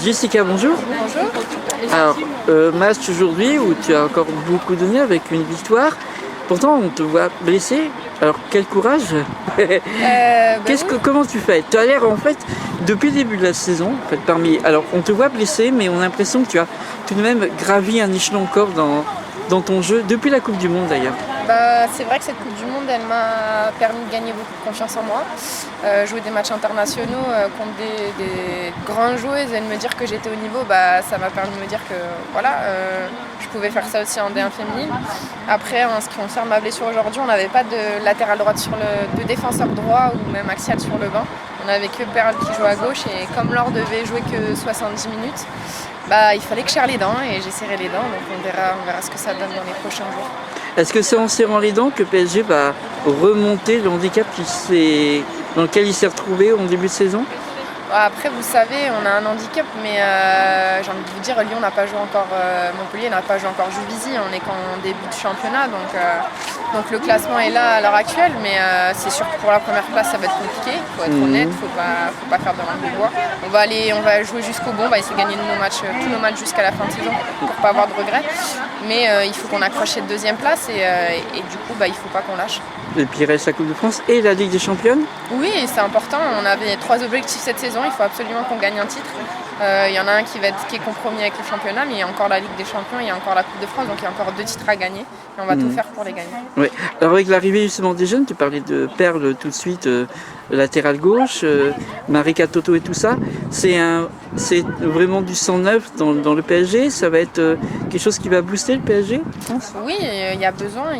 Jessica, bonjour. Bonjour. Alors, match aujourd'hui où tu as encore beaucoup donné avec une victoire. Pourtant, on te voit blessé. Alors, quel courage. Comment tu fais? Tu as l'air, en fait, depuis le début de la saison, en fait, alors, on te voit blessé, mais on a l'impression que tu as tout de même gravi un échelon encore dans ton jeu, depuis la Coupe du Monde d'ailleurs. C'est vrai que cette Coupe du Monde, elle m'a permis de gagner beaucoup de confiance en moi. Jouer des matchs internationaux contre des grandes joueuses et de me dire que j'étais au niveau, ça m'a permis de me dire que je pouvais faire ça aussi en D1 féminine. Après, en ce qui concerne ma blessure aujourd'hui, on n'avait pas de latéral droite de défenseur droit ou même axial sur le banc. On n'avait que Perle qui joue à gauche et comme Laure devait jouer que 70 minutes, il fallait que je serre les dents et j'ai serré les dents, donc on verra ce que ça donne dans les prochains jours. Est-ce que c'est en serrant les dents que PSG va remonter le handicap dans lequel il s'est retrouvé en début de saison? Après, vous savez, on a un handicap, mais j'ai envie de vous dire, Lyon n'a pas joué encore, Montpellier n'a pas joué encore Juvisy, on est qu'en début de championnat, donc le classement est là à l'heure actuelle, mais c'est sûr que pour la première place, ça va être compliqué, il faut être honnête, faut pas faire de langue de bois. On va jouer jusqu'au bout, on va essayer de gagner tous nos matchs jusqu'à la fin de saison pour pas avoir de regrets, mais il faut qu'on accroche cette deuxième place et du coup, il faut pas qu'on lâche. Et puis il reste la Coupe de France et la Ligue des Championnes? Oui, c'est important. On avait 3 objectifs cette saison. Il faut absolument qu'on gagne un titre. Il y en a un qui est compromis avec le championnat, mais il y a encore la Ligue des Champions, il y a encore la Coupe de France, donc il y a encore 2 titres à gagner. Et on va tout faire pour les gagner. Oui. Alors avec l'arrivée justement des jeunes, tu parlais de Perle tout de suite, latéral gauche, Marika Toto et tout ça. C'est vraiment du sang neuf dans le PSG. Ça va être quelque chose qui va booster le PSG, tu penses? Oui, il y a besoin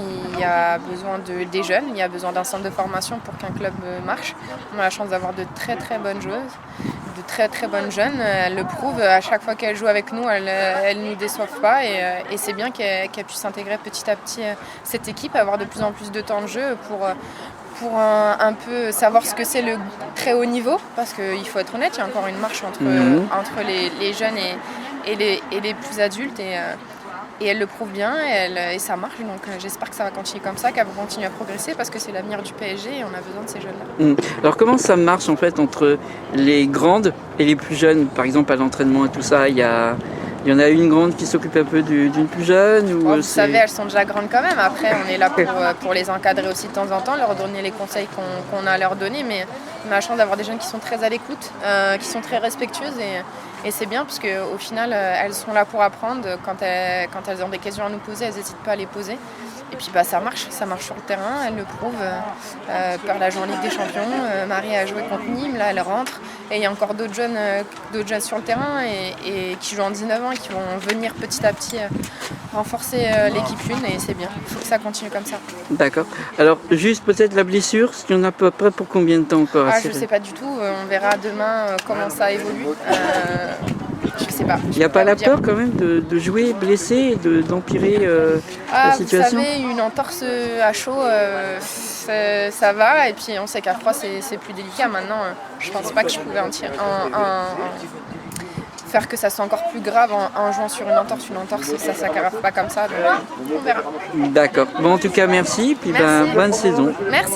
des jeunes, il y a besoin d'un centre de formation pour qu'un club marche. On a la chance d'avoir de très très bonnes joueuses, de très très bonnes jeunes. Elles le prouvent, à chaque fois qu'elles jouent avec nous, elles ne nous déçoivent pas et c'est bien qu'elles puissent intégrer petit à petit cette équipe, avoir de plus en plus de temps de jeu pour un peu savoir ce que c'est le très haut niveau, parce qu'il faut être honnête, il y a encore une marche entre les jeunes et les plus adultes et elle le prouve bien et ça marche, donc j'espère que ça va continuer comme ça, qu'elle va continuer à progresser parce que c'est l'avenir du PSG et on a besoin de ces jeunes-là. Alors comment ça marche en fait entre les grandes et les plus jeunes, par exemple à l'entraînement et tout ça? Il y en a une grande qui s'occupe un peu d'une plus jeune ou vous savez, elles sont déjà grandes quand même. Après, on est là pour les encadrer aussi de temps en temps, leur donner les conseils qu'on a à leur donner. Mais on a la chance d'avoir des jeunes qui sont très à l'écoute, qui sont très respectueuses. Et c'est bien parce qu'au final, elles sont là pour apprendre. Quand elles ont des questions à nous poser, elles n'hésitent pas à les poser. Et puis ça marche sur le terrain, elle le prouve. Perle a joué en Ligue des Champions, Marie a joué contre Nîmes, là elle rentre. Et il y a encore d'autres jeunes sur le terrain et qui jouent en 19 ans et qui vont venir petit à petit renforcer l'équipe une et c'est bien. Il faut que ça continue comme ça. D'accord. Alors juste peut-être la blessure, il y en a à peu près pour combien de temps encore? Je ne sais pas du tout, on verra demain comment ça évolue. Je sais pas. Il n'y a pas la peur quand même de jouer blessé et d'empirer la situation? Vous savez, une entorse à chaud, ça va. Et puis on sait qu'à froid, c'est plus délicat. Maintenant, je pense pas que je pouvais faire que ça soit encore plus grave en jouant sur une entorse. Une entorse, ça s'aggrave pas comme ça. Donc on verra. D'accord. Bon, en tout cas, merci. Puis Merci. bonne saison. Merci.